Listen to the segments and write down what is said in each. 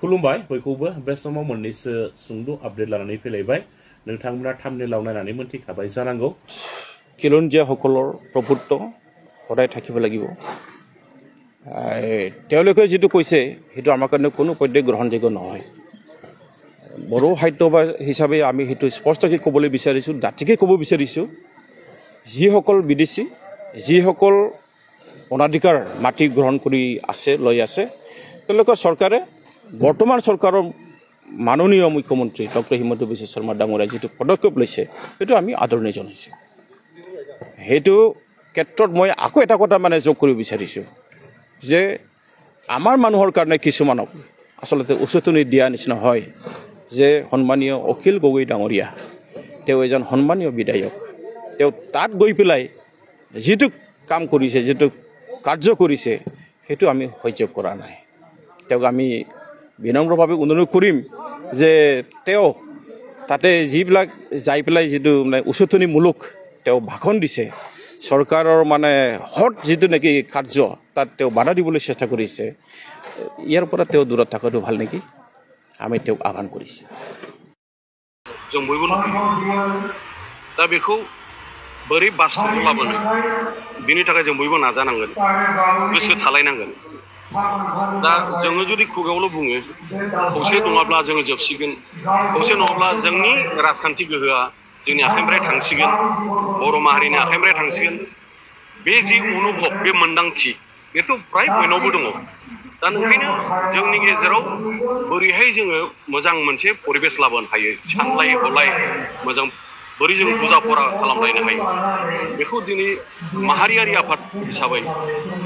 खुलुमबाय बयखौबो बे समाव मोननैसो सुंद' आपडेट लानानै फैलायबाय नोंथांमोना थाम्बनेलाव नायनानै मोनथिखाबाय जानांगौ খিলঞ্জীয়া সকলৰ প্ৰভুত্ব সদায় থাকিব লাগিব তেওঁলোকে যেটো কৈছে হেতু আমাৰ কাৰণে কোনো পদ্ধতি গ্ৰহণযোগ্য নহয় বড়ো সাহিত্য হিচাপে আমি হেতু স্পষ্টকৈ ক'বলৈ বিচাৰিছো দাঁতিকে ক'ব বিচাৰিছো যিসকল বিদেশী যিসকল অনাধিকাৰ মাটি গ্ৰহণ কৰি আছে লৈ আছে তেওঁলোকৰ চৰকাৰে বৰ্তমান চৰকাৰৰ মাননীয় মুখ্যমন্ত্ৰী ডক্টৰ হিমন্ত বিশ্ব শৰ্মা ডাঙৰীয়াই যেটো পদক্ষেপ লৈছে হেতু আমি আদৰণি জনাইছো হেতু ক্ষেত্ৰত মই আকৌ এটা কথা যোগ কৰিব বিচাৰিছো যে আমাৰ মানুহৰ কাৰণে কিছুমানক আসলতে উচতনি দিয়া নিচিনা হয় যে সন্মানীয় অখিল গগৈ ডাঙৰীয়া তেওঁ এজন সন্মানীয় বিধায়ক তেওঁ তাত গৈ পেলাই যেটো কাম কৰিছে যেটো কাৰ্য কৰিছে হেতু আমি সহ্য কৰা নাই তেওঁক আমি বিনম্ৰভাৱে অনুৰোধ কৰিম যে তেওঁ তাতে যিবিলাক যাই পেলাই যেটো উচতনিমূলক তেওঁ ভাষণ দিছে চৰকাৰৰ হট যেটো নেকি কাৰ্য তাত তেওঁ বাধা দিবলৈ চেষ্টা কৰিছে ইয়াৰ পৰা তেওঁ দূৰত থকাটো ভাল নেকি আমি তেওঁক আহ্বান কৰিছো जों बयबो दा बेखौ बोरै बास्तबाव लाबोनो बिनि थाखाय जों बयबो नाजानांगोन गोसो थालायनांगोन दा जोङो जुदि खुगायावल' बुङो खौसे नङाब्ला जोङो जोबसिगोन खौसे नङाब्ला जोंनि राजखान्थि गोहोआ जोंनि आखाइनिफ्राय थांसिगोन बर' माहारिनि आखाइनिफ्राय थांसिगोन बे जि अनुभब बे मोन्दांथि बेथ' फ्राय बयनावबो दङ दा ओंखायनो जोंनि गेजेराव बोरैहाय जोङो मोजां मोनसे परिबेस लाबोनो हायो सानलाय हलाय मोजां बोरै जों बुजा फरा खालामलायनो हायो बेखौ दिनै माहारियारि आफाद हिसाबै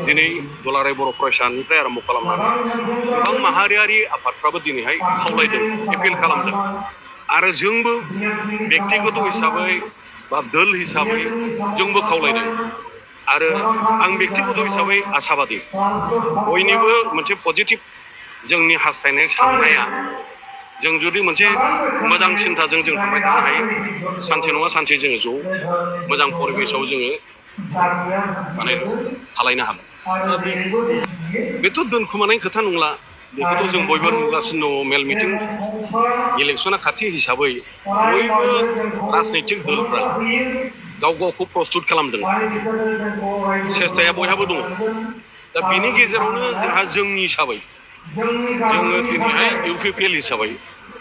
दिनै दुलाराय बर' फरायसानिफ्राय आरम्भ खालामनानै गोबां माहारियारि आफादफ्राबो दिनैहाय खावलायदों एपिल खालामदों आरो जोंबो व्यक्तिगत हिसाबै बा दोल हिसाबै जोंबो खावलायदों आरो आं व्यक्तिगत हिसाबै आशाबादी बयनिबो मोनसे पजिटिभ जोंनि हास्थायनाय साननाया जों जुदि मोनसे मोजां सिन्थाजों जों थांबाय थानो हायो सानसे नङा सानसे जोङो ज' मोजां परिबेसाव जोङो थालायनो हागोन बेथ' दोनखुमानाय खोथा नंला बेखौथ' जों बयबो नुगासिनो दङ मेल मिटिं इलेक्सना खाथि हिसाबै बयबो राजनैतिक दलफ्रा गाव गावखौ प्रस्तुत खालामदों सेस्ताया बयहाबो दङ दा बेनि गेजेरावनो जोंहा जोंनि हिसाबै जोङो दिनैहाय इउपिपिएल हिसाबै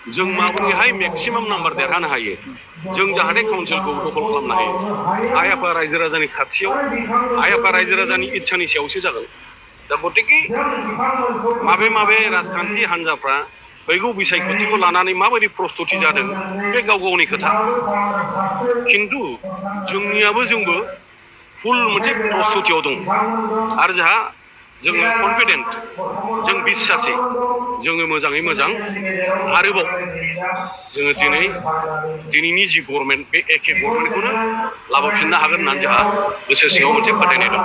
जों माबोरैहाय मेक्सिमाम नाम्बार देरहानो हायो जों जाहाथे काउन्सिलखौ दखल खालामनो हायो आइ आफा रायजो राजानि खाथियाव आइ आफा रायजो राजानि इच्छानि सायावसो जागोन दा गतिके माबे राजखान्थि हान्जाफ्रा फैगौ बिसायख'थिखौ लानानै माबायदि प्रस्तुति जादों बे गाव गावनि खोथा खिन्थु जोंबो फुल मोनसे प्रस्तुतियाव दं आरो जोंहा जोङो कनफिडेन्ट जों बिश्वासि जोङो मोजाङै मोजां आरोबाव जोङो दिनैनि जि गभर्नमेन्ट बे एखे गभर्नमेन्टखौनो लाबोफिननो हागोन होननानै जोंहा गोसो सिङाव मोनसे फोथायनाय दं